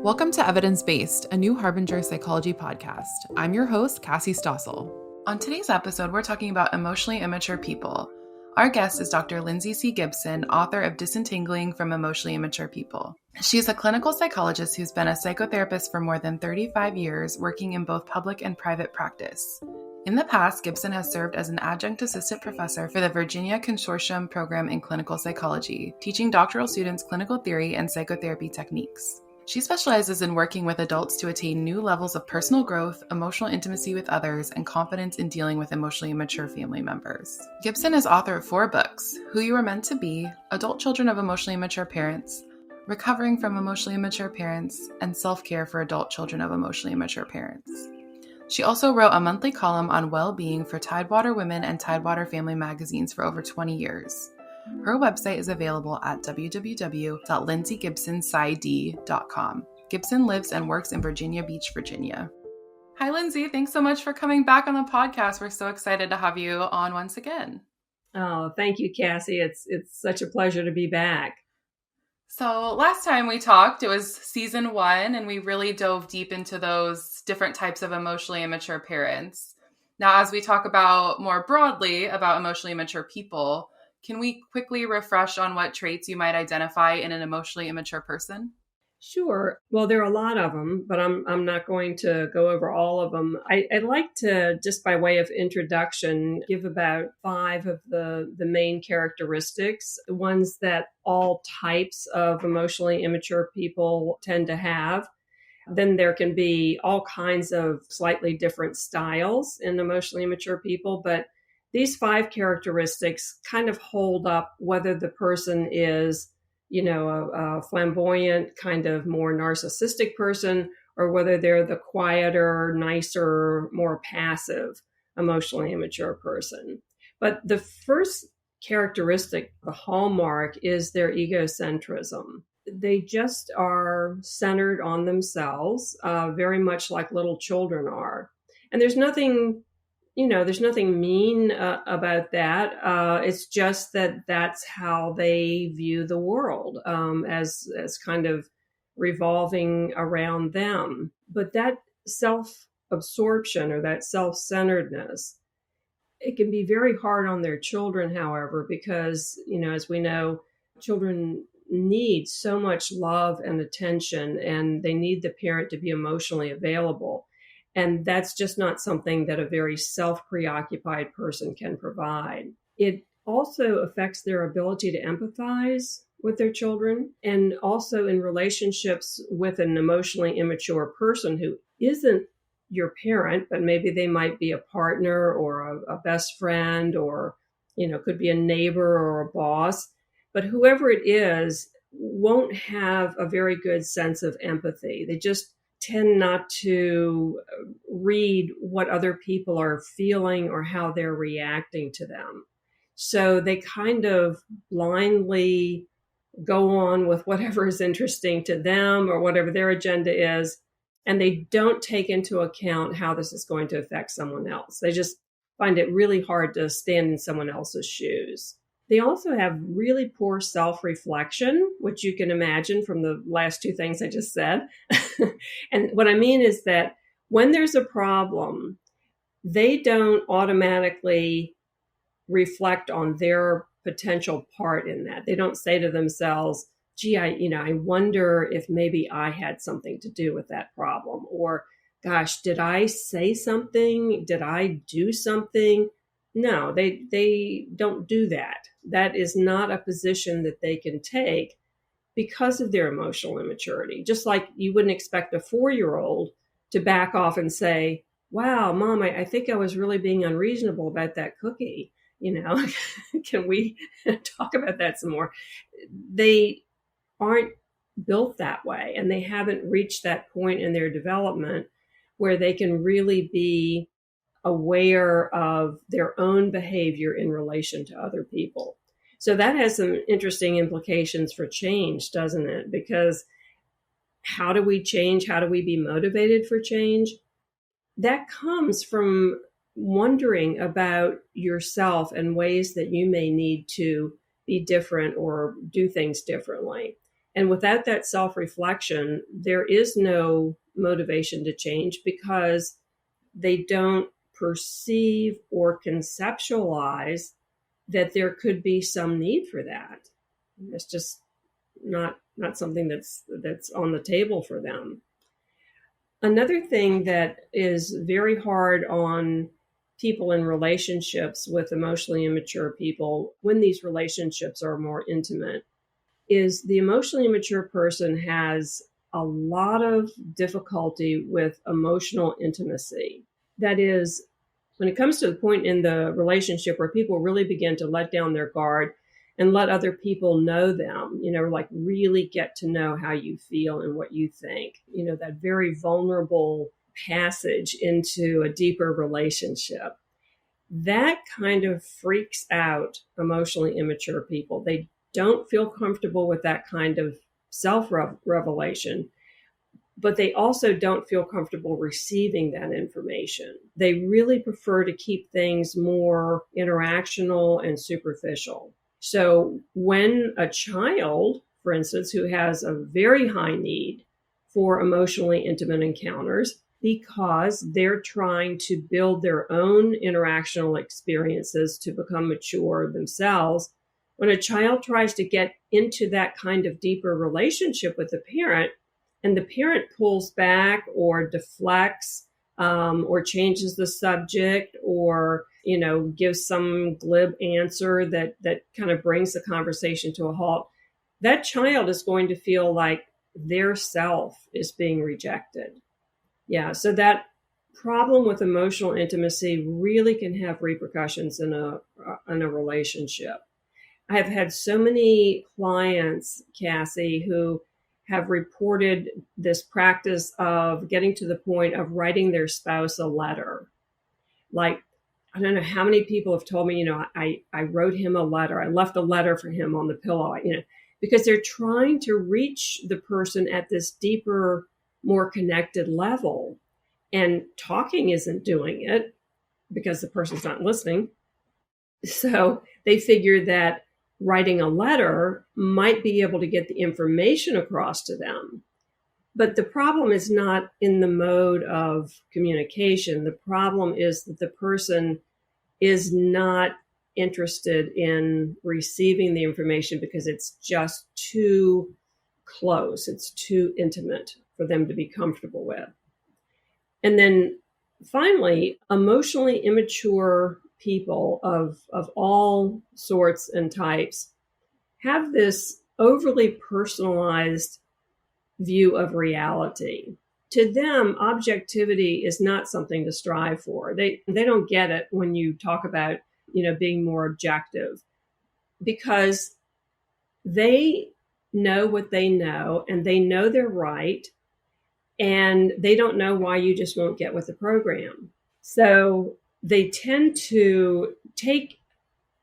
Welcome to Evidence Based, a new Harbinger psychology podcast. I'm your host, Cassie Stossel. On today's episode, we're talking about emotionally immature people. Our guest is Dr. Lindsay C. Gibson, author of Disentangling from Emotionally Immature People. She is a clinical psychologist who's been a psychotherapist for more than 35 years, working in both public and private practice. In the past, Gibson has served as an adjunct assistant professor for the Virginia Consortium Program in clinical psychology, teaching doctoral students clinical theory and psychotherapy techniques. She specializes in working with adults to attain new levels of personal growth, emotional intimacy with others, and confidence in dealing with emotionally immature family members. Gibson is author of 4 books: Who You Were Meant to Be, Adult Children of Emotionally Immature Parents, Recovering from Emotionally Immature Parents, and Self-Care for Adult Children of Emotionally Immature Parents. She also wrote a monthly column on well-being for Tidewater Women and Tidewater Family magazines for over 20 years. Her website is available at www.lindsaygibsonpsyd.com. Gibson lives and works in Virginia Beach, Virginia. Hi, Lindsay. Thanks so much for coming back on the podcast. We're so excited to have you on once again. Oh, thank you, Cassie. It's such a pleasure to be back. So last time we talked, it was season 1, and we really dove deep into those different types of emotionally immature parents. Now, as we talk about more broadly about emotionally immature people, can we quickly refresh on what traits you might identify in an emotionally immature person? Sure. Well, there are a lot of them, but I'm not going to go over all of them. I'd like to, just by way of introduction, give about 5 of the main characteristics, the ones that all types of emotionally immature people tend to have. Then there can be all kinds of slightly different styles in emotionally immature people, but these 5 characteristics kind of hold up whether the person is, a flamboyant, kind of more narcissistic person, or whether they're the quieter, nicer, more passive, emotionally immature person. But the first characteristic, the hallmark, is their egocentrism. They just are centered on themselves, very much like little children are. And there's nothing mean about that. It's just that that's how they view the world, as kind of revolving around them. But that self-absorption or that self-centeredness, it can be very hard on their children, however, because, as we know, children need so much love and attention, and they need the parent to be emotionally available. And that's just not something that a very self-preoccupied person can provide. It also affects their ability to empathize with their children, and also in relationships with an emotionally immature person who isn't your parent, but maybe they might be a partner or a best friend, or, could be a neighbor or a boss. But whoever it is won't have a very good sense of empathy. They just tend not to read what other people are feeling or how they're reacting to them. So they kind of blindly go on with whatever is interesting to them or whatever their agenda is, and they don't take into account how this is going to affect someone else. They just find it really hard to stand in someone else's shoes. They also have really poor self-reflection, which you can imagine from the last 2 things I just said. And what I mean is that when there's a problem, they don't automatically reflect on their potential part in that. They don't say to themselves, gee, I wonder if maybe I had something to do with that problem. Or, gosh, did I say something? Did I do something? No, they don't do that. That is not a position that they can take because of their emotional immaturity. Just like you wouldn't expect a 4-year-old to back off and say, wow, Mom, I think I was really being unreasonable about that cookie. Can we talk about that some more? They aren't built that way, and they haven't reached that point in their development where they can really be aware of their own behavior in relation to other people. So that has some interesting implications for change, doesn't it? Because how do we change? How do we be motivated for change? That comes from wondering about yourself and ways that you may need to be different or do things differently. And without that self-reflection, there is no motivation to change because they don't perceive or conceptualize that there could be some need for that. It's just not something that's on the table for them. Another thing that is very hard on people in relationships with emotionally immature people, when these relationships are more intimate, is the emotionally immature person has a lot of difficulty with emotional intimacy. That is, when it comes to the point in the relationship where people really begin to let down their guard and let other people know them, like really get to know how you feel and what you think, that very vulnerable passage into a deeper relationship. That kind of freaks out emotionally immature people. They don't feel comfortable with that kind of self-revelation, but they also don't feel comfortable receiving that information. They really prefer to keep things more interactional and superficial. So when a child, for instance, who has a very high need for emotionally intimate encounters, because they're trying to build their own interactional experiences to become mature themselves, when a child tries to get into that kind of deeper relationship with the parent, and the parent pulls back or deflects or changes the subject or gives some glib answer that kind of brings the conversation to a halt, that child is going to feel like their self is being rejected. Yeah, so that problem with emotional intimacy really can have repercussions in a relationship. I have had so many clients, Cassie, who have reported this practice of getting to the point of writing their spouse a letter. Like, I don't know how many people have told me, I wrote him a letter. I left a letter for him on the pillow, because they're trying to reach the person at this deeper, more connected level. And talking isn't doing it because the person's not listening. So they figure that writing a letter might be able to get the information across to them. But the problem is not in the mode of communication. The problem is that the person is not interested in receiving the information because it's just too close. It's too intimate for them to be comfortable with. And then finally, emotionally immature people of all sorts and types have this overly personalized view of reality. To them, objectivity is not something to strive for. They don't get it when you talk about, being more objective, because they know what they know and they know they're right, and they don't know why you just won't get with the program. So they tend to take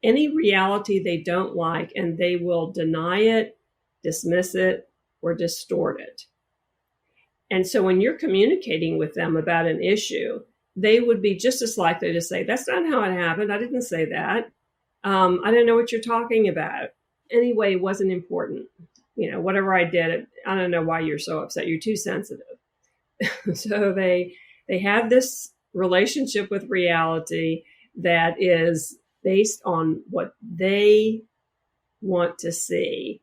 any reality they don't like and they will deny it, dismiss it, or distort it. And so when you're communicating with them about an issue, they would be just as likely to say, that's not how it happened. I didn't say that. I don't know what you're talking about. Anyway, it wasn't important. Whatever I did, I don't know why you're so upset. You're too sensitive. So they have this relationship with reality that is based on what they want to see.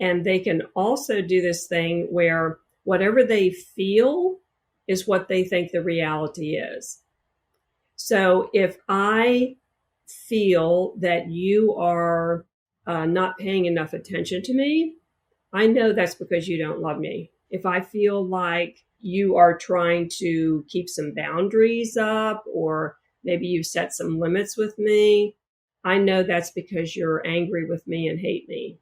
And they can also do this thing where whatever they feel is what they think the reality is. So if I feel that you are not paying enough attention to me, I know that's because you don't love me. If I feel like you are trying to keep some boundaries up, or maybe you've set some limits with me, I know that's because you're angry with me and hate me.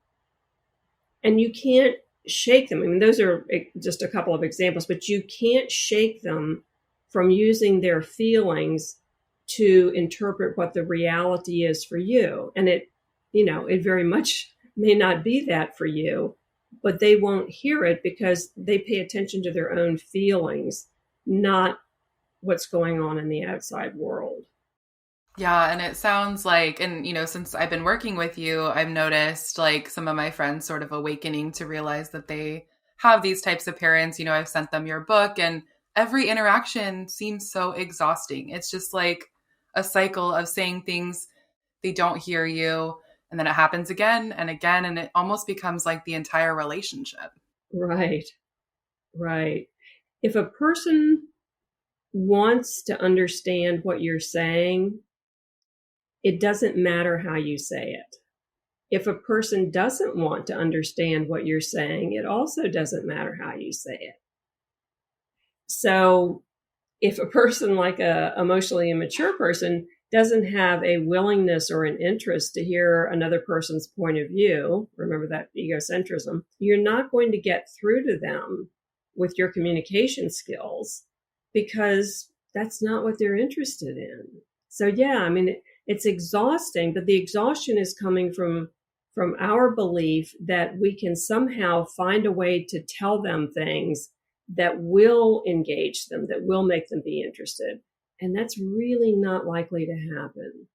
And you can't shake them. I mean, those are just a couple of examples, but you can't shake them from using their feelings to interpret what the reality is for you. And it very much may not be that for you, but they won't hear it because they pay attention to their own feelings, not what's going on in the outside world. Yeah, and it sounds like, and since I've been working with you, I've noticed like some of my friends sort of awakening to realize that they have these types of parents. I've sent them your book, and every interaction seems so exhausting. It's just like a cycle of saying things, they don't hear you, and then it happens again and again, and it almost becomes like the entire relationship. Right, right. If a person wants to understand what you're saying, it doesn't matter how you say it. If a person doesn't want to understand what you're saying, it also doesn't matter how you say it. So if a person like a emotionally immature person doesn't have a willingness or an interest to hear another person's point of view, remember that egocentrism, you're not going to get through to them with your communication skills because that's not what they're interested in. So yeah, I mean, it's exhausting, but the exhaustion is coming from our belief that we can somehow find a way to tell them things that will engage them, that will make them be interested. And that's really not likely to happen.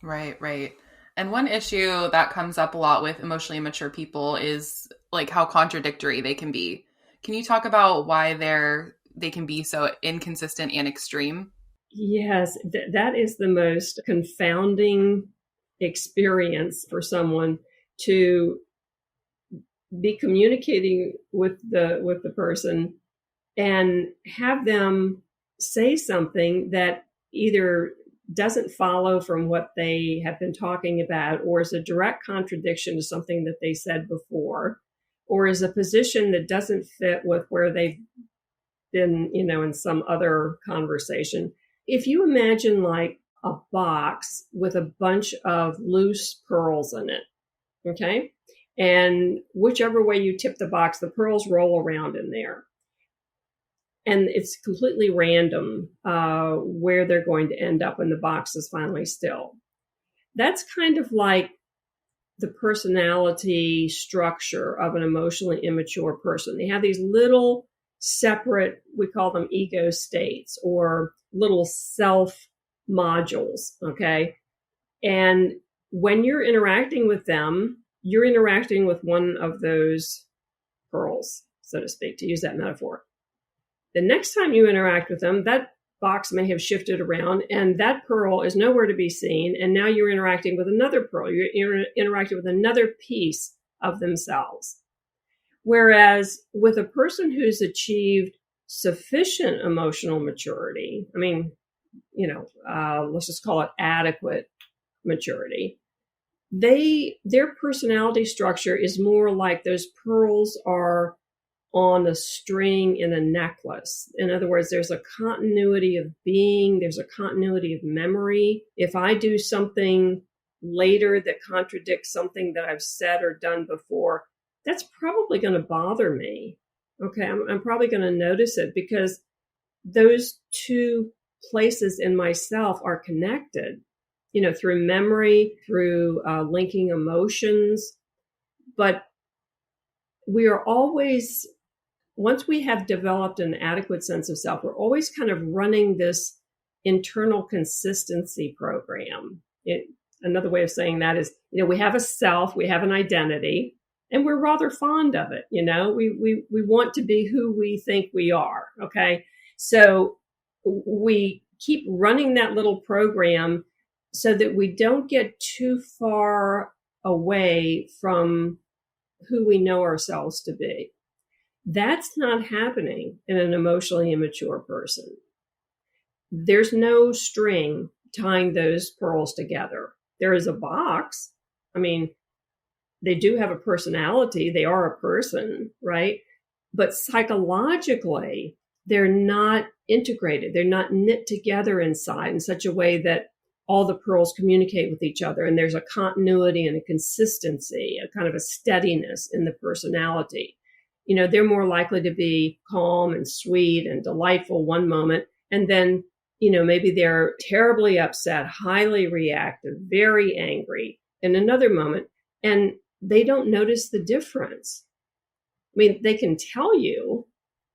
Right, right. And one issue that comes up a lot with emotionally immature people is like how contradictory they can be. Can you talk about why they can be so inconsistent and extreme? Yes, that is the most confounding experience for someone to be communicating with the person and have them say something that either doesn't follow from what they have been talking about, or is a direct contradiction to something that they said before, or is a position that doesn't fit with where they've been, in some other conversation. If you imagine like a box with a bunch of loose pearls in it, okay? And whichever way you tip the box, the pearls roll around in there. And it's completely random where they're going to end up when the box is finally still. That's kind of like the personality structure of an emotionally immature person. They have these little separate, we call them ego states or little self modules, okay? And when you're interacting with them, you're interacting with one of those pearls, so to speak, to use that metaphor. The next time you interact with them, that box may have shifted around and that pearl is nowhere to be seen. And now you're interacting with another pearl. You're interacting with another piece of themselves. Whereas with a person who's achieved sufficient emotional maturity, I mean, let's just call it adequate maturity, their personality structure is more like those pearls are on a string in a necklace. In other words, there's a continuity of being, there's a continuity of memory. If I do something later that contradicts something that I've said or done before, that's probably going to bother me. Okay, I'm probably going to notice it because those two places in myself are connected, through memory, through linking emotions. But we are always, once we have developed an adequate sense of self, we're always kind of running this internal consistency program. Another way of saying that is, we have a self, we have an identity, and we're rather fond of it. We want to be who we think we are. Okay. So we keep running that little program so that we don't get too far away from who we know ourselves to be. That's not happening in an emotionally immature person. There's no string tying those pearls together. There is a box. I mean, they do have a personality. They are a person, right? But psychologically, they're not integrated. They're not knit together inside in such a way that all the pearls communicate with each other. And there's a continuity and a consistency, a kind of a steadiness in the personality. They're more likely to be calm and sweet and delightful one moment. And then, maybe they're terribly upset, highly reactive, very angry in another moment. And they don't notice the difference. I mean, they can tell you,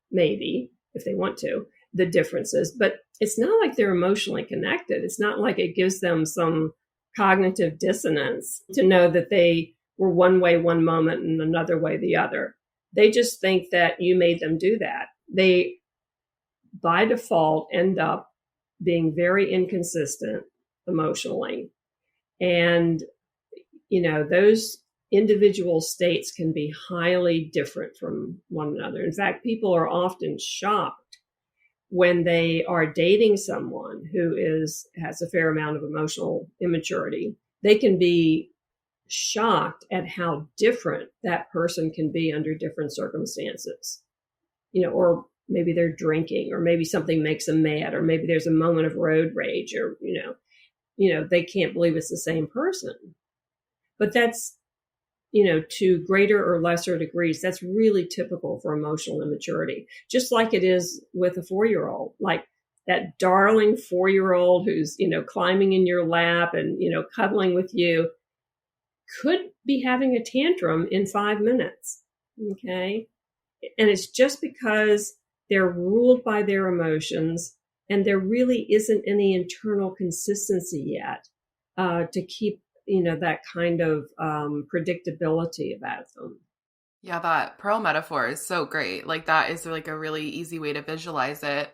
maybe, if they want to, the differences, but it's not like they're emotionally connected. It's not like it gives them some cognitive dissonance to know that they were one way one moment and another way the other. They just think that you made them do that. They, by default, end up being very inconsistent emotionally. And, those individual states can be highly different from one another. In fact, people are often shocked when they are dating someone who has a fair amount of emotional immaturity. They can be shocked at how different that person can be under different circumstances, or maybe they're drinking, or maybe something makes them mad, or maybe there's a moment of road rage, or, they can't believe it's the same person. But that's, to greater or lesser degrees, that's really typical for emotional immaturity, just like it is with a 4-year-old, like that darling 4-year-old who's, climbing in your lap and, cuddling with you could be having a tantrum in 5 minutes. Okay. And it's just because they're ruled by their emotions and there really isn't any internal consistency yet to keep that kind of predictability about them. Yeah, that pearl metaphor is so great. Like that is like a really easy way to visualize it.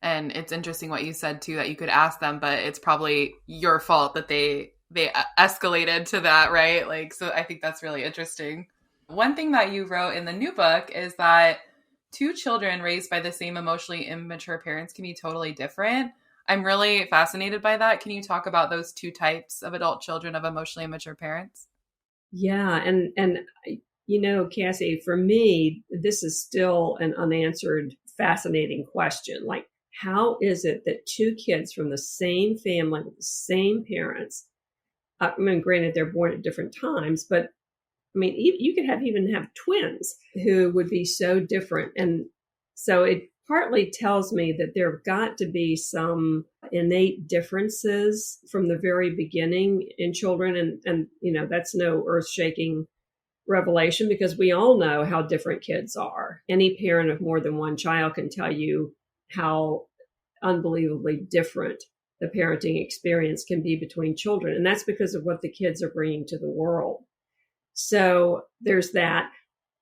And it's interesting what you said too, that you could ask them, but it's probably your fault that they escalated to that, right? Like, so I think that's really interesting. One thing that you wrote in the new book is that 2 children raised by the same emotionally immature parents can be totally different. I'm really fascinated by that. Can you talk about those 2 types of adult children of emotionally immature parents? Yeah. And Cassie, for me, this is still an unanswered, fascinating question. Like, how is it that 2 kids from the same family with the same parents, I mean, granted, they're born at different times, but I mean, you could even have twins who would be so different. And so it partly tells me that there have got to be some innate differences from the very beginning in children. And that's no earth-shaking revelation, because we all know how different kids are. Any parent of more than one child can tell you how unbelievably different the parenting experience can be between children. And that's because of what the kids are bringing to the world. So there's that.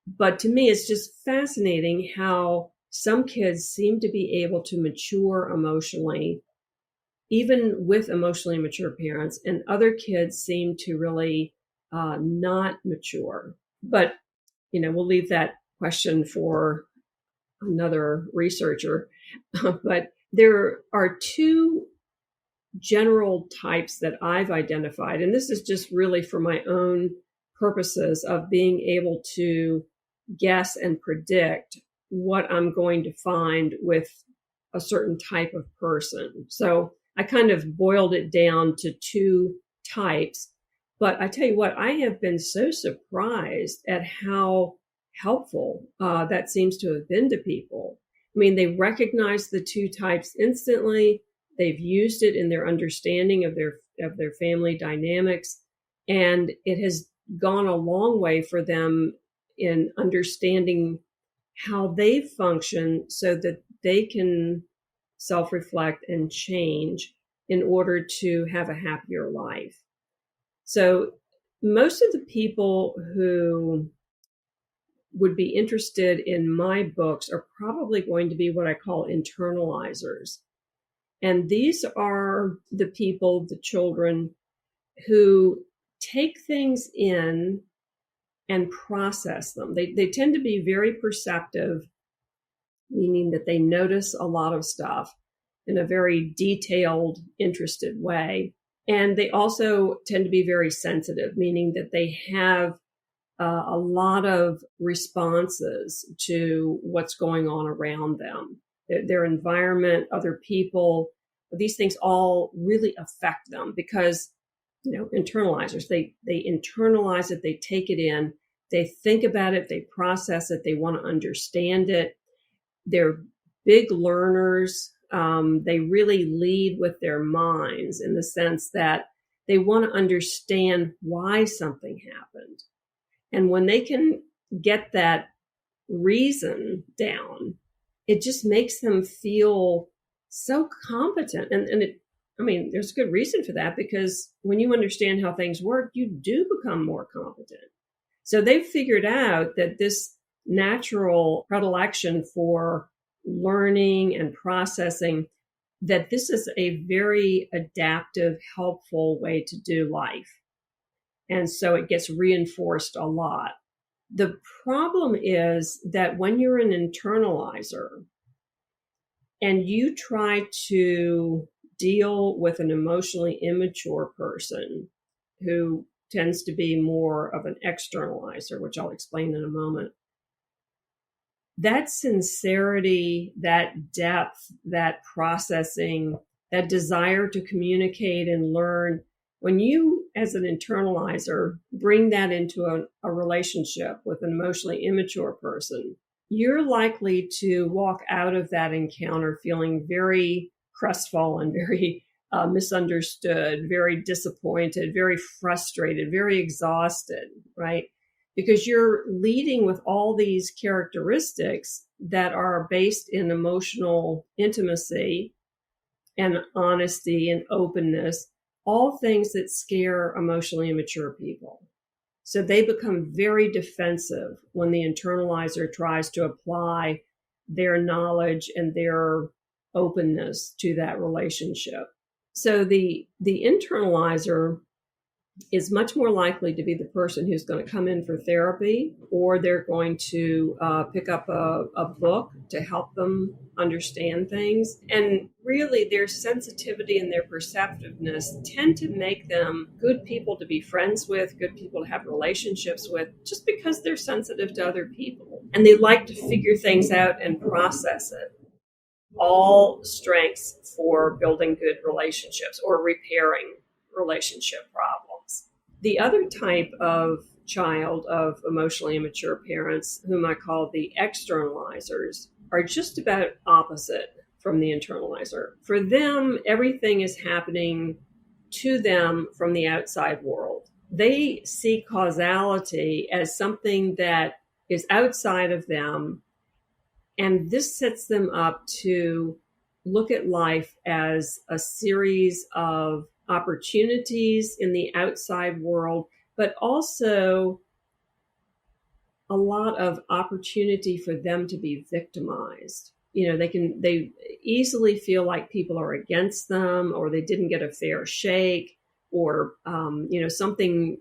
But to me, it's just fascinating how some kids seem to be able to mature emotionally, even with emotionally mature parents, and other kids seem to really not mature. But, we'll leave that question for another researcher. But there are 2 general types that I've identified, and this is just really for my own purposes of being able to guess and predict what I'm going to find with a certain type of person. So I kind of boiled it down to 2 types. But I tell you what, I have been so surprised at how helpful that seems to have been to people. I mean, they recognize the 2 types instantly. They've used it in their understanding of their family dynamics, and it has gone a long way for them in understanding how they function so that they can self-reflect and change in order to have a happier life. So most of the people who would be interested in my books are probably going to be what I call internalizers. And these are the people, the children, who take things in and process them. They tend to be very perceptive, meaning that they notice a lot of stuff in a very detailed, interested way. And they also tend to be very sensitive, meaning that they have a lot of responses to what's going on around them. Their environment, other people, these things all really affect them because, internalizers, they internalize it, they take it in, they think about it, they process it, they want to understand it. They're big learners. They really lead with their minds in the sense that they want to understand why something happened. And when they can get that reason down, it just makes them feel so competent. There's a good reason for that, because when you understand how things work, you do become more competent. So they've figured out that this natural predilection for learning and processing, that this is a very adaptive, helpful way to do life. And so it gets reinforced a lot. The problem is that when you're an internalizer and you try to deal with an emotionally immature person who tends to be more of an externalizer, which I'll explain in a moment, that sincerity, that depth, that processing, that desire to communicate and learn, when you, as an internalizer, bring that into a relationship with an emotionally immature person, you're likely to walk out of that encounter feeling very crestfallen, very misunderstood, very disappointed, very frustrated, very exhausted, right? Because you're leading with all these characteristics that are based in emotional intimacy and honesty and openness, all things that scare emotionally immature people. So they become very defensive when the internalizer tries to apply their knowledge and their openness to that relationship. So the internalizer is much more likely to be the person who's going to come in for therapy, or they're going to pick up a book to help them understand things. And really, their sensitivity and their perceptiveness tend to make them good people to be friends with, good people to have relationships with, just because they're sensitive to other people. And they like to figure things out and process it. All strengths for building good relationships or repairing relationship problems. The other type of child of emotionally immature parents, whom I call the externalizers, are just about opposite from the internalizer. For them, everything is happening to them from the outside world. They see causality as something that is outside of them, and this sets them up to look at life as a series of opportunities in the outside world, but also a lot of opportunity for them to be victimized. They easily feel like people are against them, or they didn't get a fair shake, or something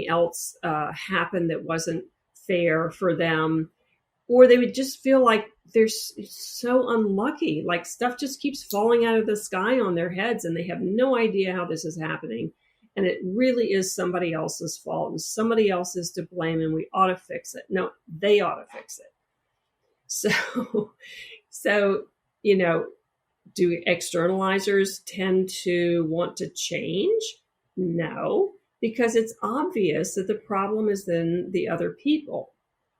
else happened that wasn't fair for them. Or they would just feel like they're so unlucky, like stuff just keeps falling out of the sky on their heads and they have no idea how this is happening. And it really is somebody else's fault and somebody else is to blame and we ought to fix it. No, they ought to fix it. So, do externalizers tend to want to change? No, because it's obvious that the problem is in the other people,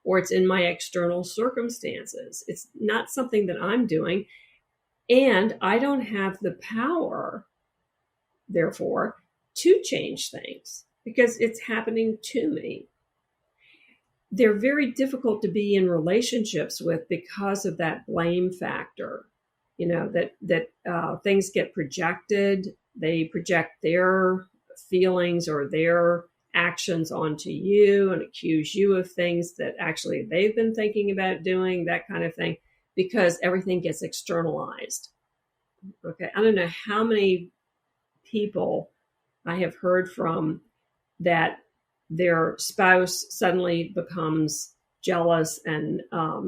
or it's in my external circumstances. It's not something that I'm doing. And I don't have the power, therefore, to change things because it's happening to me. They're very difficult to be in relationships with because of that blame factor. That things get projected. They project their feelings or their actions onto you and accuse you of things that actually they've been thinking about doing, that kind of thing, because everything gets externalized. Okay, I don't know how many people I have heard from that their spouse suddenly becomes jealous and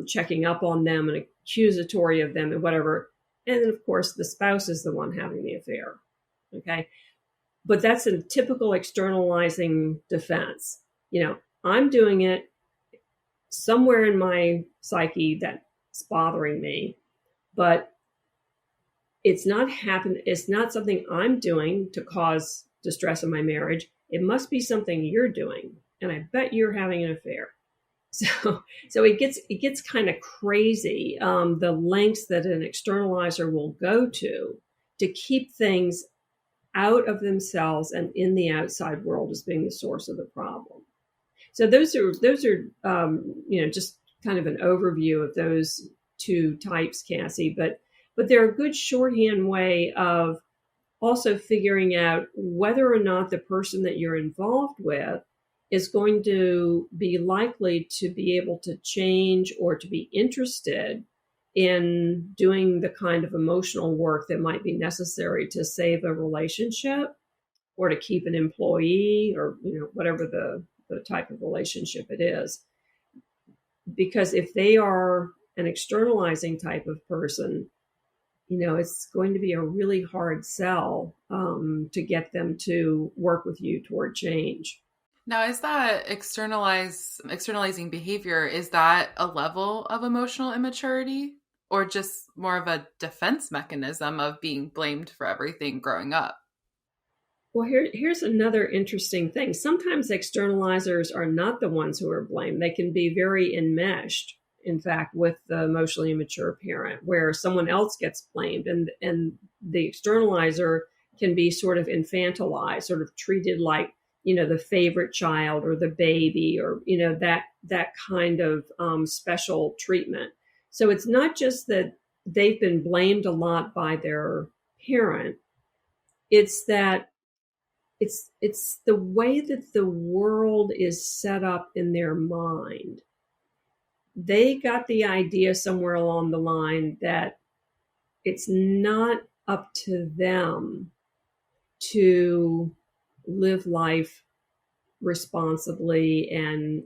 checking up on them and accusatory of them and whatever. And then, of course, the spouse is the one having the affair. Okay. But that's a typical externalizing defense. I'm doing it somewhere in my psyche that's bothering me, but it's not something I'm doing to cause distress in my marriage. It must be something you're doing. And I bet you're having an affair. So it gets kind of crazy, the lengths that an externalizer will go to keep things out of themselves and in the outside world as being the source of the problem. So those are just kind of an overview of those two types, Cassie. But but they're a good shorthand way of also figuring out whether or not the person that you're involved with is going to be likely to be able to change or to be interested in doing the kind of emotional work that might be necessary to save a relationship or to keep an employee, or whatever the type of relationship it is. Because if they are an externalizing type of person, it's going to be a really hard sell to get them to work with you toward change. Now, is that externalizing behavior, is that a level of emotional immaturity or just more of a defense mechanism of being blamed for everything growing up? Well, here's another interesting thing. Sometimes externalizers are not the ones who are blamed. They can be very enmeshed, in fact, with the emotionally immature parent, where someone else gets blamed, and the externalizer can be sort of infantilized, sort of treated like, the favorite child or the baby, or, that kind of special treatment. So it's not just that they've been blamed a lot by their parent. It's that it's the way that the world is set up in their mind. They got the idea somewhere along the line that it's not up to them to live life responsibly and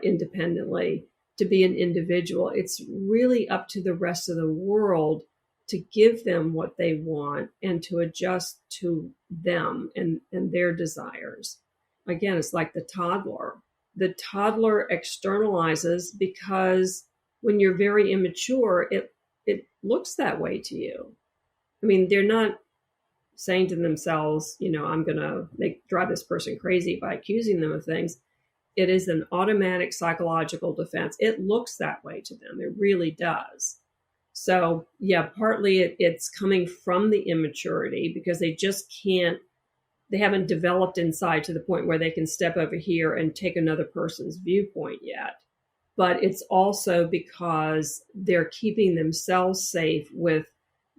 independently, to be an individual. It's really up to the rest of the world to give them what they want and to adjust to them and their desires. Again, it's like the toddler. The toddler externalizes because when you're very immature, it looks that way to you. I mean, they're not saying to themselves, I'm going to drive this person crazy by accusing them of things. It is an automatic psychological defense. It looks that way to them. It really does. So, yeah, partly it's coming from the immaturity because they haven't developed inside to the point where they can step over here and take another person's viewpoint yet. But it's also because they're keeping themselves safe with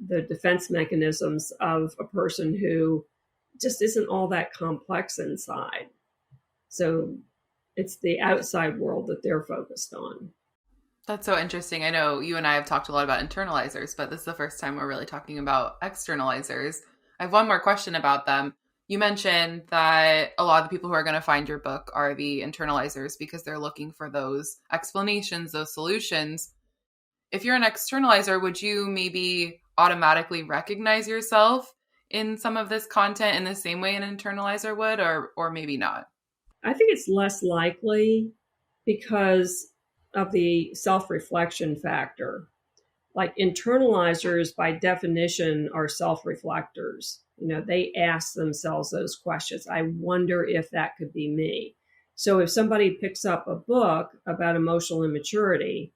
the defense mechanisms of a person who just isn't all that complex inside. So it's the outside world that they're focused on. That's so interesting. I know you and I have talked a lot about internalizers, but this is the first time we're really talking about externalizers. I have one more question about them. You mentioned that a lot of the people who are going to find your book are the internalizers because they're looking for those explanations, those solutions. If you're an externalizer, would you maybe automatically recognize yourself in some of this content in the same way an internalizer would, or maybe not? I think it's less likely because of the self-reflection factor. Like internalizers, by definition, are self-reflectors. They ask themselves those questions. I wonder if that could be me. So if somebody picks up a book about emotional immaturity,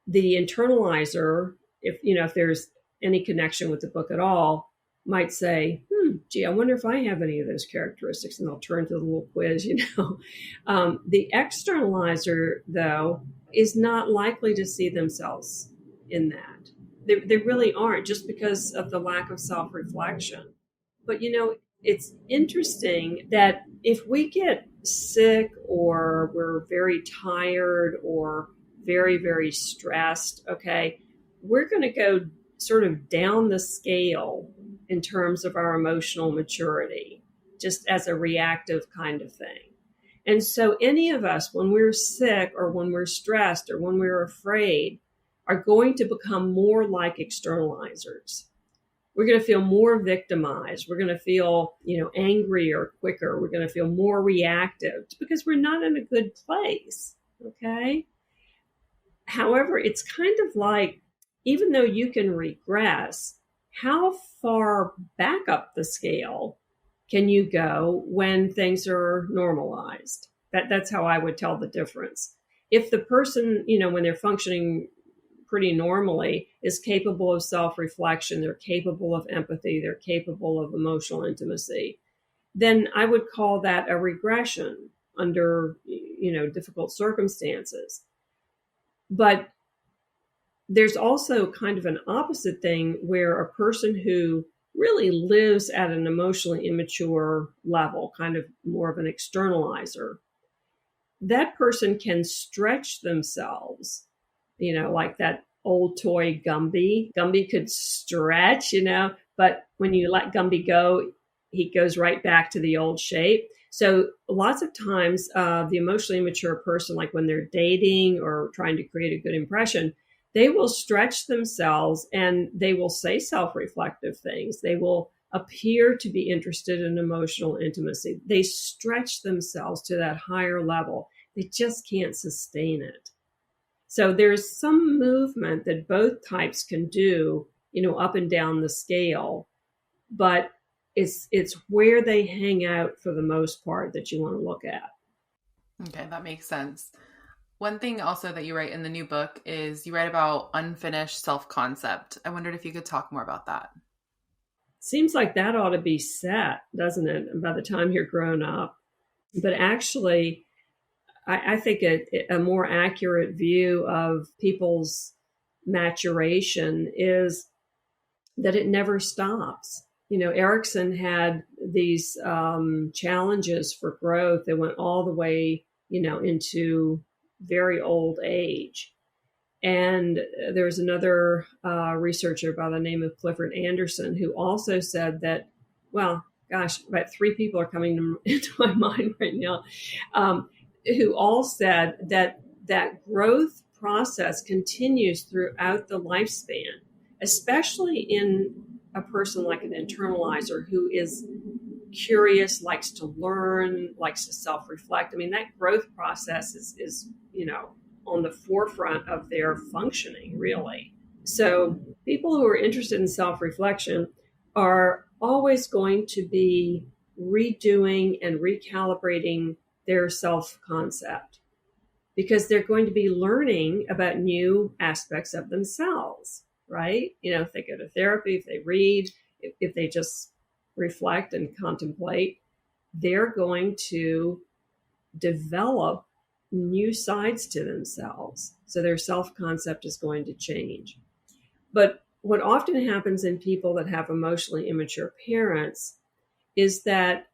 the internalizer, if there's any connection with the book at all, might say, gee, I wonder if I have any of those characteristics, and they'll turn to the little quiz, The externalizer, though, is not likely to see themselves in that. They really aren't, just because of the lack of self-reflection. But, it's interesting that if we get sick or we're very tired or very, very stressed, okay, we're going to go sort of down the scale in terms of our emotional maturity, just as a reactive kind of thing. And so any of us, when we're sick or when we're stressed or when we're afraid, are going to become more like externalizers. We're going to feel more victimized. We're going to feel, angrier, quicker. We're going to feel more reactive because we're not in a good place. Okay. However, it's kind of like, even though you can regress, how far back up the scale can you go when things are normalized? That's how I would tell the difference. If the person, when they're functioning pretty normally, is capable of self-reflection, they're capable of empathy, they're capable of emotional intimacy, then I would call that a regression under, difficult circumstances. But there's also kind of an opposite thing where a person who really lives at an emotionally immature level, kind of more of an externalizer, that person can stretch themselves, like that old toy Gumby. Gumby could stretch, but when you let Gumby go, he goes right back to the old shape. So lots of times, the emotionally immature person, like when they're dating or trying to create a good impression, they will stretch themselves and they will say self-reflective things. They will appear to be interested in emotional intimacy. They stretch themselves to that higher level. They just can't sustain it. So there's some movement that both types can do, up and down the scale, but it's where they hang out for the most part that you want to look at. Okay, that makes sense. One thing also that you write in the new book is you write about unfinished self-concept. I wondered if you could talk more about that. Seems like that ought to be set, doesn't it, by the time you're grown up? But actually, I think a more accurate view of people's maturation is that it never stops. Erickson had these challenges for growth that went all the way, into very old age. And there was another researcher by the name of Clifford Anderson who also said that, well, gosh, about 3 people are coming into my mind right now, who all said that growth process continues throughout the lifespan, especially in a person like an internalizer who is curious, likes to learn, likes to self-reflect. I mean, that growth process is on the forefront of their functioning, really. So people who are interested in self-reflection are always going to be redoing and recalibrating their self-concept because they're going to be learning about new aspects of themselves, right? If they go to therapy, if they read, if they just reflect and contemplate, they're going to develop new sides to themselves. So their self-concept is going to change. But what often happens in people that have emotionally immature parents is that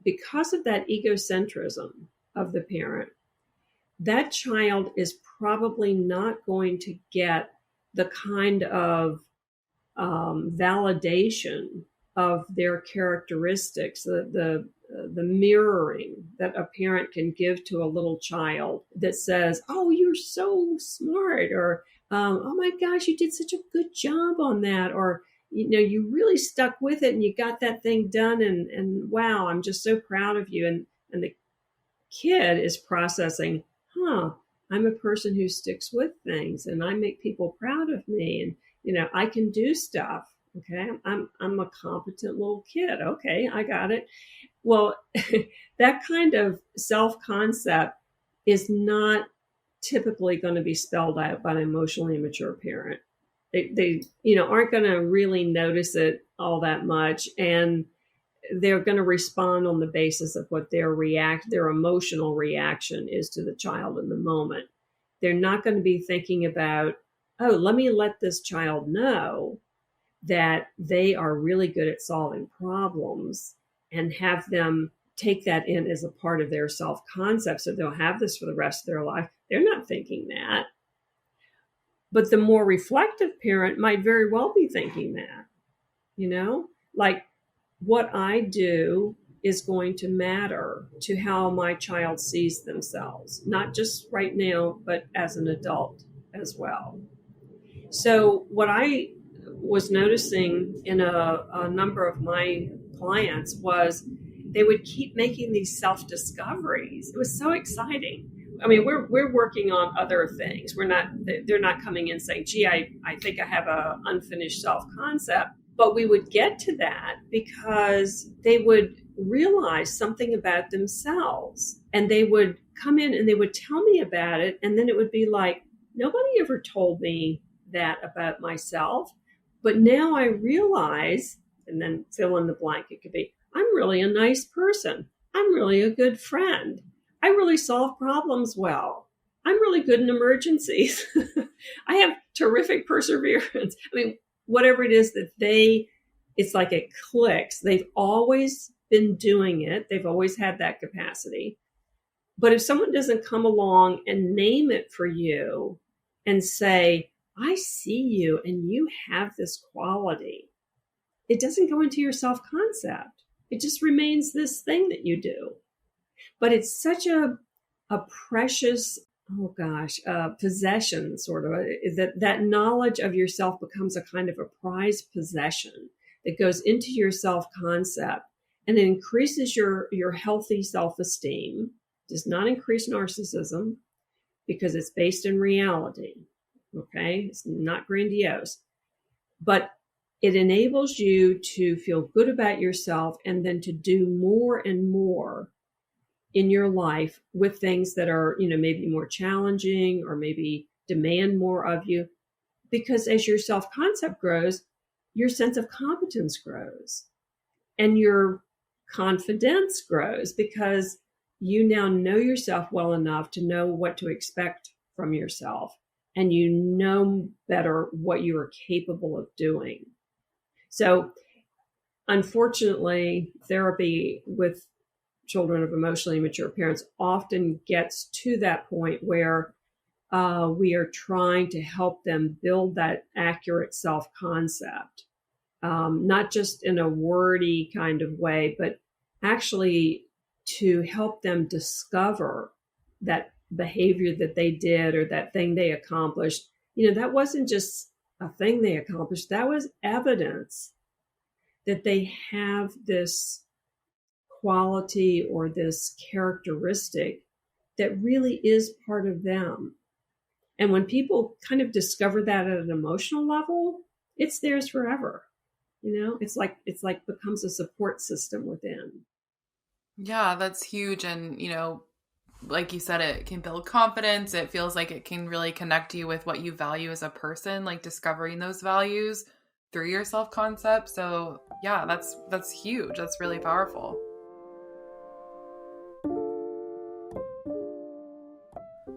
because of that egocentrism of the parent, that child is probably not going to get the kind of validation of their characteristics, the mirroring that a parent can give to a little child that says, "Oh, you're so smart," or "Oh my gosh, you did such a good job on that," or you really stuck with it and you got that thing done, and wow, I'm just so proud of you. And the kid is processing, I'm a person who sticks with things and I make people proud of me, and I can do stuff. Okay, I'm a competent little kid. Okay, I got it. Well, that kind of self-concept is not typically going to be spelled out by an emotionally immature parent. They aren't going to really notice it all that much, and they're going to respond on the basis of what their emotional reaction is to the child in the moment. They're not going to be thinking about, oh, let me let this child know that they are really good at solving problems, and have them take that in as a part of their self-concept so they'll have this for the rest of their life. They're not thinking that. But the more reflective parent might very well be thinking that, like what I do is going to matter to how my child sees themselves, not just right now, but as an adult as well. So what I was noticing in a number of my clients was they would keep making these self-discoveries. It was so exciting. I mean, we're working on other things. They're not coming in saying, gee, I think I have a unfinished self-concept. But we would get to that because they would realize something about themselves, and they would come in and they would tell me about it. And then it would be like, nobody ever told me that about myself. But now I realize, and then fill in the blank, it could be, I'm really a nice person. I'm really a good friend. I really solve problems well. I'm really good in emergencies. I have terrific perseverance. I mean, whatever it is that it's like it clicks. They've always been doing it. They've always had that capacity. But if someone doesn't come along and name it for you and say, I see you and you have this quality, it doesn't go into your self-concept. It just remains this thing that you do. But it's such a precious, possession, sort of, that knowledge of yourself becomes a kind of a prized possession that goes into your self-concept, and it increases your healthy self-esteem, does not increase narcissism because it's based in reality. Okay. It's not grandiose, but it enables you to feel good about yourself and then to do more and more in your life with things that are, maybe more challenging or maybe demand more of you. Because as your self-concept grows, your sense of competence grows and your confidence grows because you now know yourself well enough to know what to expect from yourself, and you know better what you are capable of doing. So unfortunately, therapy with children of emotionally immature parents often gets to that point where we are trying to help them build that accurate self-concept, not just in a wordy kind of way, but actually to help them discover that behavior that they did or that thing they accomplished. That wasn't just a thing they accomplished. That was evidence that they have this quality or this characteristic that really is part of them. And when people kind of discover that at an emotional level, it's theirs forever. It's like becomes a support system within. Yeah, that's huge. And, like you said, it can build confidence. It feels like it can really connect you with what you value as a person, like discovering those values through your self-concept. So yeah, that's huge. That's really powerful.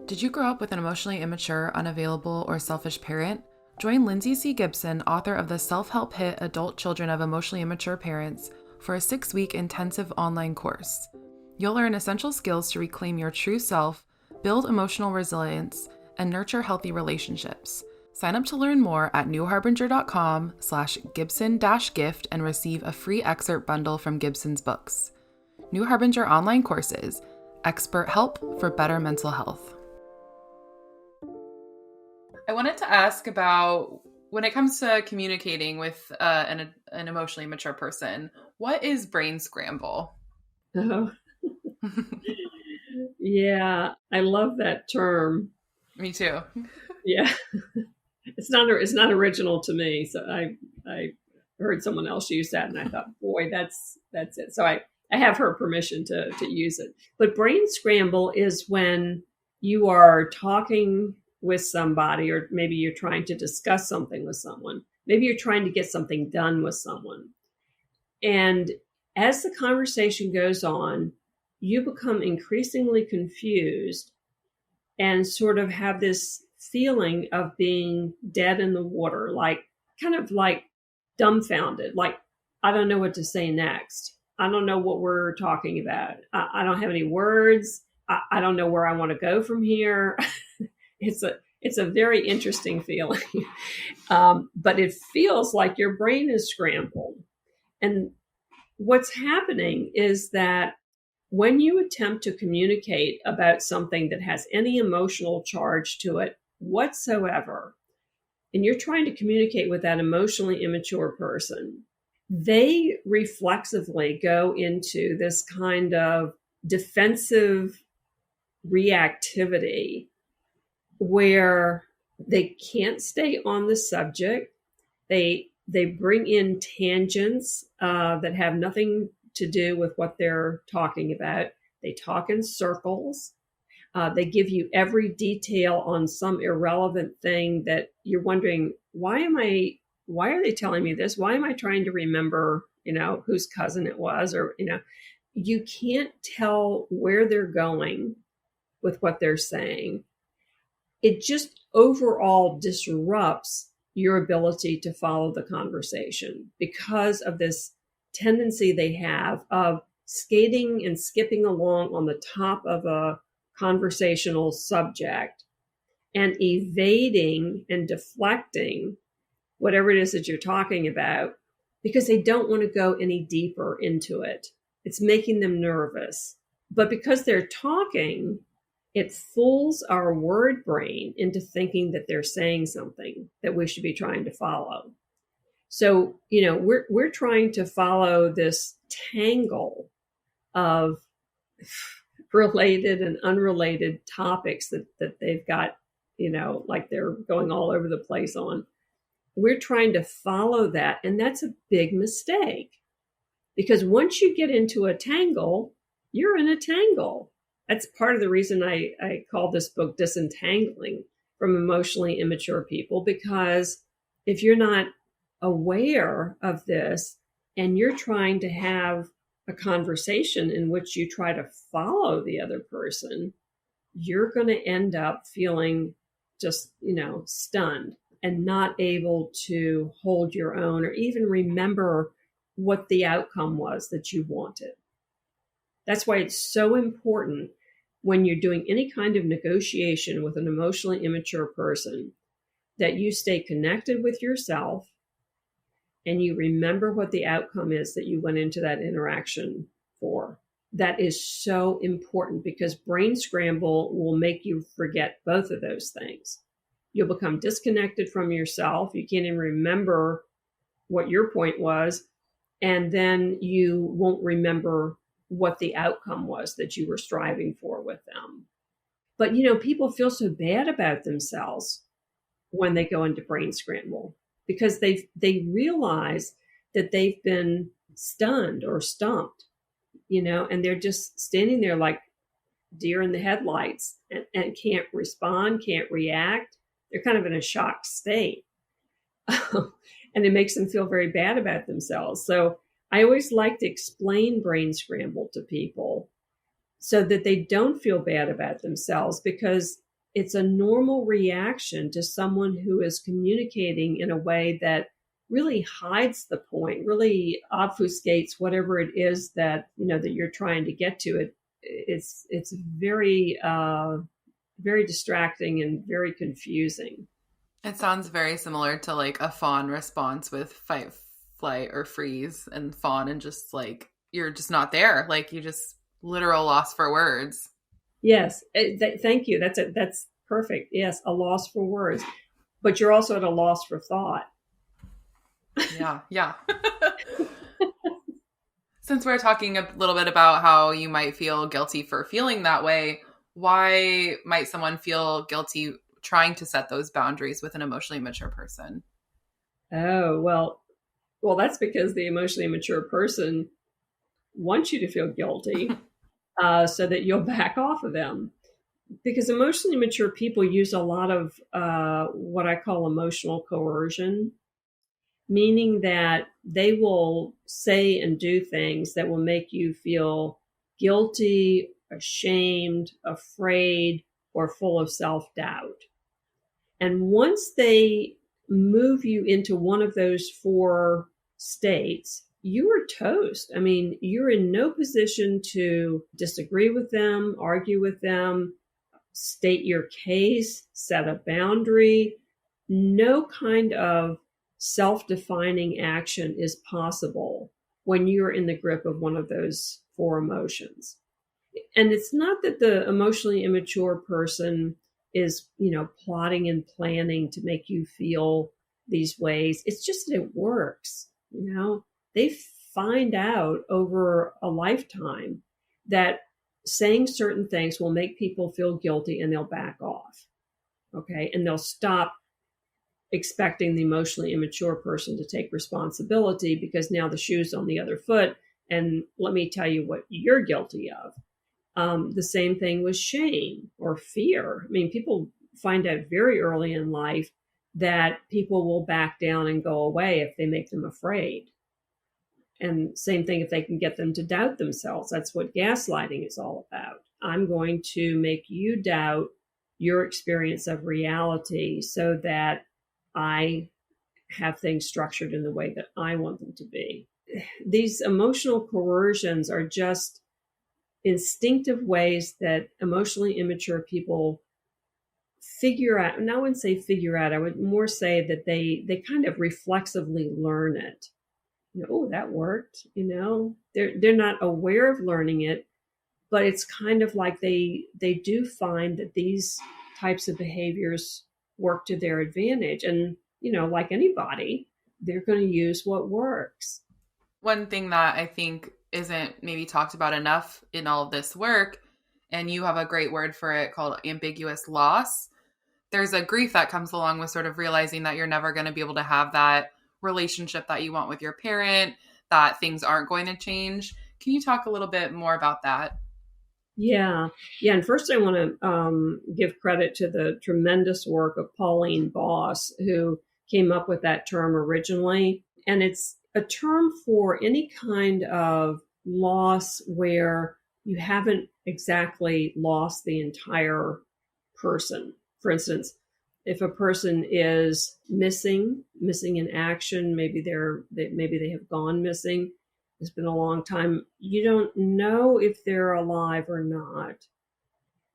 Did you grow up with an emotionally immature, unavailable, or selfish parent? Join Lindsay C. Gibson, author of the self-help hit Adult Children of Emotionally Immature Parents, for a 6-week intensive online course. You'll learn essential skills to reclaim your true self, build emotional resilience, and nurture healthy relationships. Sign up to learn more at newharbinger.com/Gibson-gift and receive a free excerpt bundle from Gibson's books. New Harbinger online courses, expert help for better mental health. I wanted to ask about, when it comes to communicating with an emotionally mature person, what is brain scramble? Oh. Yeah, I love that term. Me too. Yeah. It's not original to me. So I heard someone else use that and I thought, boy, that's it. So I have her permission to use it. But brain scramble is when you are talking with somebody, or maybe you're trying to discuss something with someone. Maybe you're trying to get something done with someone. And as the conversation goes on, you become increasingly confused and sort of have this feeling of being dead in the water, kind of like dumbfounded, like, I don't know what to say next. I don't know what we're talking about. I don't have any words. I don't know where I want to go from here. It's a very interesting feeling. But it feels like your brain is scrambled. And what's happening is that when you attempt to communicate about something that has any emotional charge to it whatsoever, and you're trying to communicate with that emotionally immature person, they reflexively go into this kind of defensive reactivity where they can't stay on the subject. They bring in tangents that have nothing to do with what they're talking about. They talk in circles. They give you every detail on some irrelevant thing that you're wondering, why are they telling me this? Why am I trying to remember, whose cousin it was? Or, you can't tell where they're going with what they're saying. it just overall disrupts your ability to follow the conversation because of this tendency they have of skating and skipping along on the top of a conversational subject and evading and deflecting whatever it is that you're talking about because they don't want to go any deeper into it. It's making them nervous. But because they're talking, it fools our word brain into thinking that they're saying something that we should be trying to follow. So, we're trying to follow this tangle of related and unrelated topics that they've got, like they're going all over the place on. We're trying to follow that. And that's a big mistake because once you get into a tangle, you're in a tangle. That's part of the reason I call this book Disentangling from Emotionally Immature People, because if you're not aware of this and you're trying to have a conversation in which you try to follow the other person, you're going to end up feeling just, stunned and not able to hold your own or even remember what the outcome was that you wanted. That's why it's so important when you're doing any kind of negotiation with an emotionally immature person that you stay connected with yourself and you remember what the outcome is that you went into that interaction for. That is so important because brain scramble will make you forget both of those things. You'll become disconnected from yourself. You can't even remember what your point was. And then you won't remember what the outcome was that you were striving for with them. But, people feel so bad about themselves when they go into brain scramble because they realize that they've been stunned or stumped, and they're just standing there like deer in the headlights and can't respond, can't react. They're kind of in a shocked state. And it makes them feel very bad about themselves. So I always like to explain brain scramble to people so that they don't feel bad about themselves because it's a normal reaction to someone who is communicating in a way that really hides the point, really obfuscates whatever it is that, that you're trying to get to. It's very, very distracting and very confusing. It sounds very similar to like a fawn response with fight, flight, or freeze, and fawn, and just like you're just not there. Like you just literal loss for words. Yes. Thank you. That's perfect. Yes. A loss for words, but you're also at a loss for thought. Yeah. Yeah. Since we're talking a little bit about how you might feel guilty for feeling that way, why might someone feel guilty trying to set those boundaries with an emotionally immature person? Oh, well, that's because the emotionally immature person wants you to feel guilty so that you'll back off of them. Because emotionally mature people use a lot of what I call emotional coercion, meaning that they will say and do things that will make you feel guilty, ashamed, afraid, or full of self-doubt. And once they move you into one of those four states, you are toast. I mean, you're in no position to disagree with them, argue with them, state your case, set a boundary. No kind of self-defining action is possible when you're in the grip of one of those four emotions. And it's not that the emotionally immature person is, plotting and planning to make you feel these ways. It's just that it works. They find out over a lifetime that saying certain things will make people feel guilty and they'll back off. Okay. And they'll stop expecting the emotionally immature person to take responsibility because now the shoe's on the other foot. And let me tell you what you're guilty of. The same thing with shame or fear. I mean, people find out very early in life that people will back down and go away if they make them afraid. And same thing if they can get them to doubt themselves. That's what gaslighting is all about. I'm going to make you doubt your experience of reality so that I have things structured in the way that I want them to be. These emotional coercions are just instinctive ways that emotionally immature people figure out, and I wouldn't say figure out, I would more say that they kind of reflexively learn it. Oh, that worked. They're not aware of learning it, but it's kind of like they do find that these types of behaviors work to their advantage. And, like anybody, they're going to use what works. One thing that I think isn't maybe talked about enough in all this work, and you have a great word for it called ambiguous loss. There's a grief that comes along with sort of realizing that you're never going to be able to have that relationship that you want with your parent, that things aren't going to change. Can you talk a little bit more about that? Yeah. And first I want to give credit to the tremendous work of Pauline Boss, who came up with that term originally. And it's a term for any kind of loss where you haven't exactly lost the entire person. For instance, if a person is missing in action, maybe they have gone missing. It's been a long time. You don't know if they're alive or not.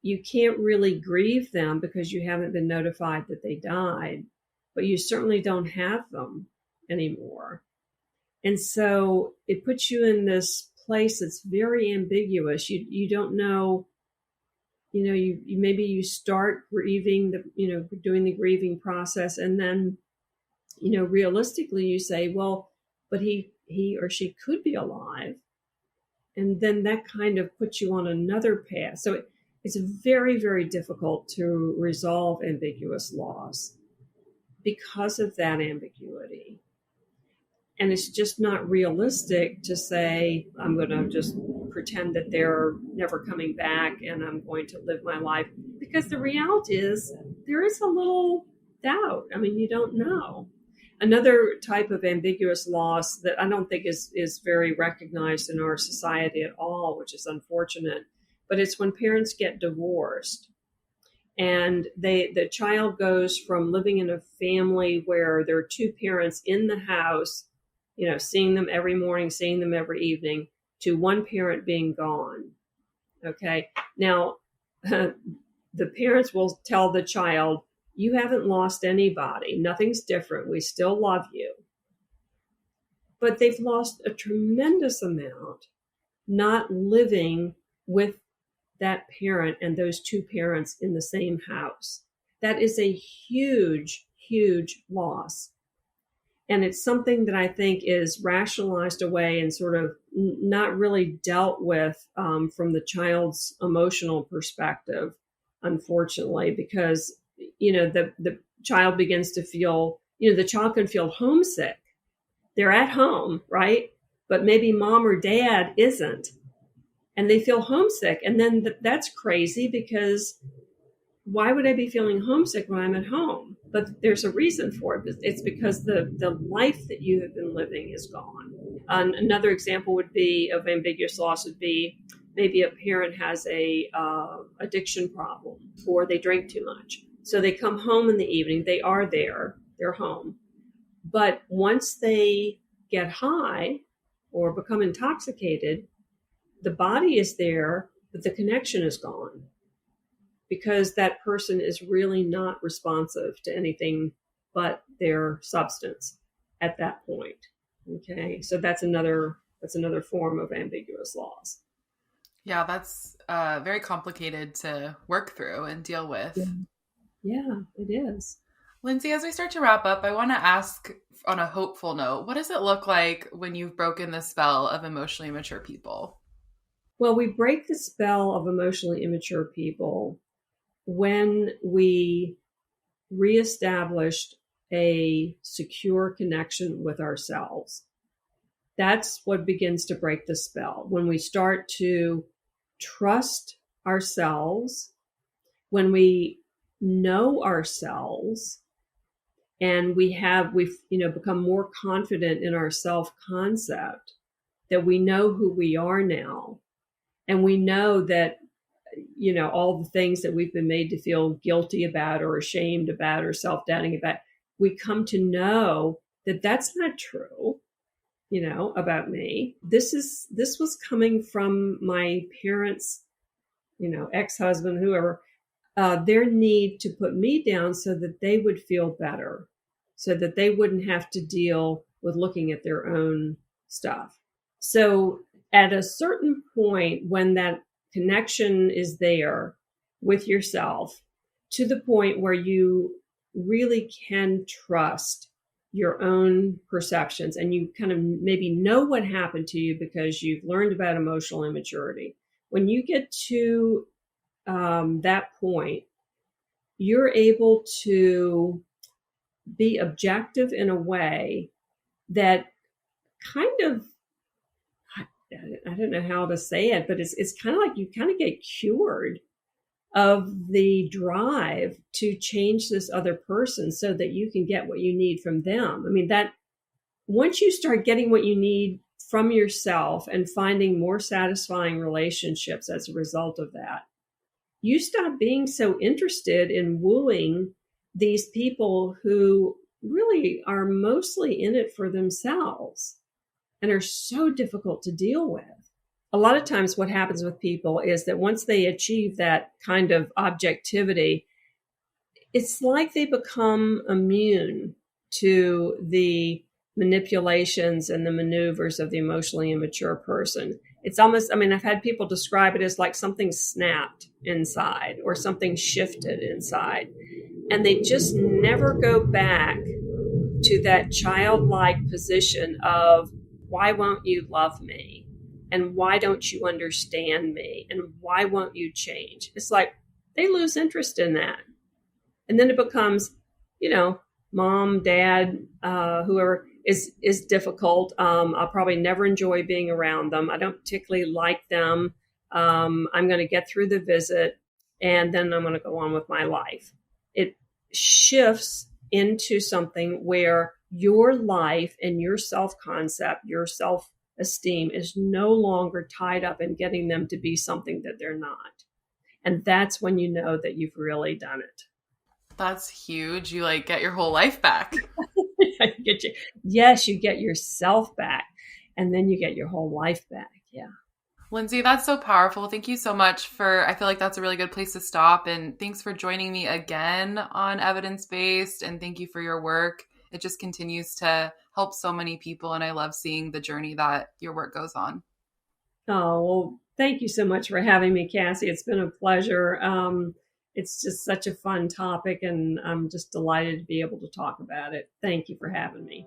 You can't really grieve them because you haven't been notified that they died, but you certainly don't have them anymore. And so it puts you in this place that's very ambiguous. You don't know, you maybe you start grieving, doing the grieving process, and then, realistically you say, well, but he or she could be alive. And then that kind of puts you on another path. So it's very, very difficult to resolve ambiguous loss because of that ambiguity. And it's just not realistic to say, I'm going to just pretend that they're never coming back and I'm going to live my life. Because the reality is there is a little doubt. I mean, you don't know. Another type of ambiguous loss that I don't think is very recognized in our society at all, which is unfortunate, but it's when parents get divorced and the child goes from living in a family where there are two parents in the house, seeing them every morning, seeing them every evening, to one parent being gone. Okay. Now, the parents will tell the child, you haven't lost anybody. Nothing's different. We still love you. But they've lost a tremendous amount not living with that parent and those two parents in the same house. That is a huge, huge loss. And it's something that I think is rationalized away and sort of not really dealt with from the child's emotional perspective, unfortunately, because the child begins to feel, the child can feel homesick. They're at home, right? But maybe mom or dad isn't. And they feel homesick. And then that's crazy because why would I be feeling homesick when I'm at home? But there's a reason for it. It's because the life that you have been living is gone. Another example would be of ambiguous loss would be maybe a parent has a addiction problem or they drink too much. So they come home in the evening, they are there, they're home. But once they get high or become intoxicated, the body is there, but the connection is gone because that person is really not responsive to anything but their substance at that point. Okay, so that's another form of ambiguous loss. Yeah, that's very complicated to work through and deal with. Yeah, it is. Lindsay, as we start to wrap up, I want to ask on a hopeful note, what does it look like when you've broken the spell of emotionally immature people? Well, we break the spell of emotionally immature people when we reestablished a secure connection with ourselves. That's what begins to break the spell. When we start to trust ourselves, when we know ourselves, and we've become more confident in our self-concept, that we know who we are now. And we know that, all the things that we've been made to feel guilty about or ashamed about or self-doubting about, we come to know that that's not true, about me. This was coming from my parents, ex-husband, whoever, their need to put me down so that they would feel better, so that they wouldn't have to deal with looking at their own stuff. So at a certain point, when that connection is there with yourself, to the point where you really can trust your own perceptions, and you kind of maybe know what happened to you because you've learned about emotional immaturity. When you get to that point, you're able to be objective in a way that kind of, I don't know how to say it, but it's kind of like you kind of get cured of the drive to change this other person so that you can get what you need from them. I mean, that once you start getting what you need from yourself and finding more satisfying relationships as a result of that, you stop being so interested in wooing these people who really are mostly in it for themselves and are so difficult to deal with. A lot of times what happens with people is that once they achieve that kind of objectivity, it's like they become immune to the manipulations and the maneuvers of the emotionally immature person. It's almost, I've had people describe it as like something snapped inside or something shifted inside. And they just never go back to that childlike position of, why won't you love me? And why don't you understand me? And why won't you change? It's like they lose interest in that. And then it becomes, mom, dad, whoever is difficult. I'll probably never enjoy being around them. I don't particularly like them. I'm going to get through the visit and then I'm going to go on with my life. It shifts into something where your life and your self-concept, your self-esteem is no longer tied up in getting them to be something that they're not. And that's when you know that you've really done it. That's huge. You get your whole life back. Yes, you get yourself back, and then you get your whole life back. Yeah. Lindsay, that's so powerful. Thank you so much I feel like that's a really good place to stop. And thanks for joining me again on Evidence-Based. And thank you for your work. It just continues to help so many people. And I love seeing the journey that your work goes on. Oh, well, thank you so much for having me, Cassie. It's been a pleasure. It's just such a fun topic, and I'm just delighted to be able to talk about it. Thank you for having me.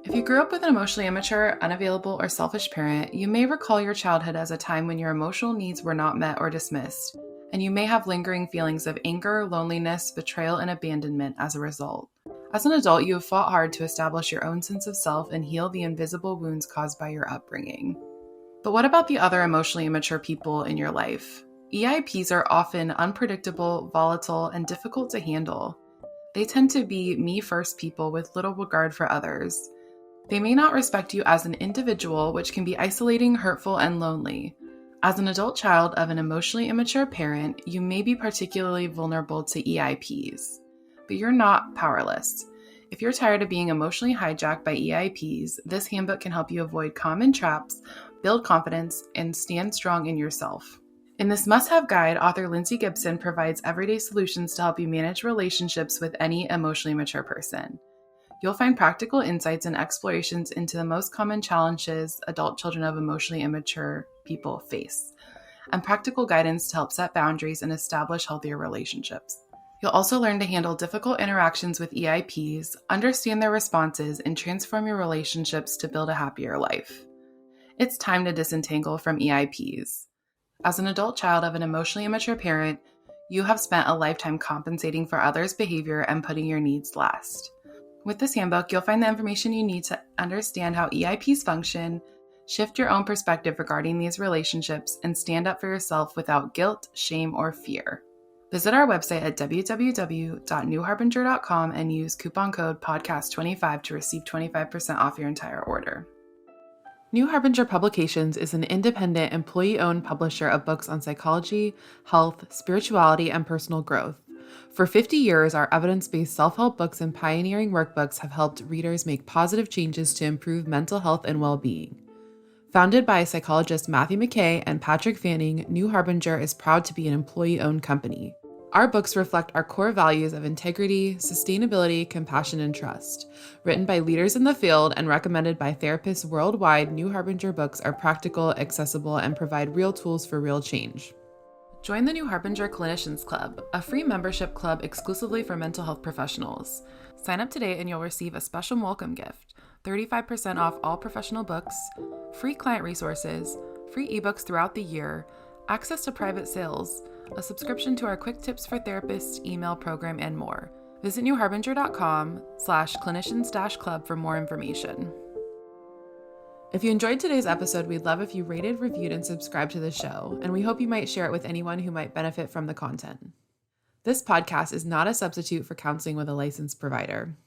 If you grew up with an emotionally immature, unavailable, or selfish parent, you may recall your childhood as a time when your emotional needs were not met or dismissed, and you may have lingering feelings of anger, loneliness, betrayal, and abandonment as a result. As an adult, you have fought hard to establish your own sense of self and heal the invisible wounds caused by your upbringing. But what about the other emotionally immature people in your life? EIPs are often unpredictable, volatile, and difficult to handle. They tend to be me-first people with little regard for others. They may not respect you as an individual, which can be isolating, hurtful, and lonely. As an adult child of an emotionally immature parent, you may be particularly vulnerable to EIPs. But you're not powerless. If you're tired of being emotionally hijacked by EIPs, this handbook can help you avoid common traps, build confidence, and stand strong in yourself. In this must-have guide, author Lindsay Gibson provides everyday solutions to help you manage relationships with any emotionally mature person. You'll find practical insights and explorations into the most common challenges adult children of emotionally immature people face, and practical guidance to help set boundaries and establish healthier relationships. You'll also learn to handle difficult interactions with EIPs, understand their responses, and transform your relationships to build a happier life. It's time to disentangle from EIPs. As an adult child of an emotionally immature parent, you have spent a lifetime compensating for others' behavior and putting your needs last. With this handbook, you'll find the information you need to understand how EIPs function, shift your own perspective regarding these relationships, and stand up for yourself without guilt, shame, or fear. Visit our website at www.newharbinger.com and use coupon code podcast25 to receive 25% off your entire order. New Harbinger Publications is an independent, employee-owned publisher of books on psychology, health, spirituality, and personal growth. For 50 years, our evidence-based self-help books and pioneering workbooks have helped readers make positive changes to improve mental health and well-being. Founded by psychologists Matthew McKay and Patrick Fanning, New Harbinger is proud to be an employee-owned company. Our books reflect our core values of integrity, sustainability, compassion, and trust. Written by leaders in the field and recommended by therapists worldwide, New Harbinger books are practical, accessible, and provide real tools for real change. Join the New Harbinger Clinicians Club, a free membership club exclusively for mental health professionals. Sign up today and you'll receive a special welcome gift, 35% off all professional books, free client resources, free ebooks throughout the year, access to private sales, a subscription to our Quick Tips for Therapists email program, and more. Visit newharbinger.com/clinicians-club for more information. If you enjoyed today's episode, we'd love if you rated, reviewed, and subscribed to the show, and we hope you might share it with anyone who might benefit from the content. This podcast is not a substitute for counseling with a licensed provider.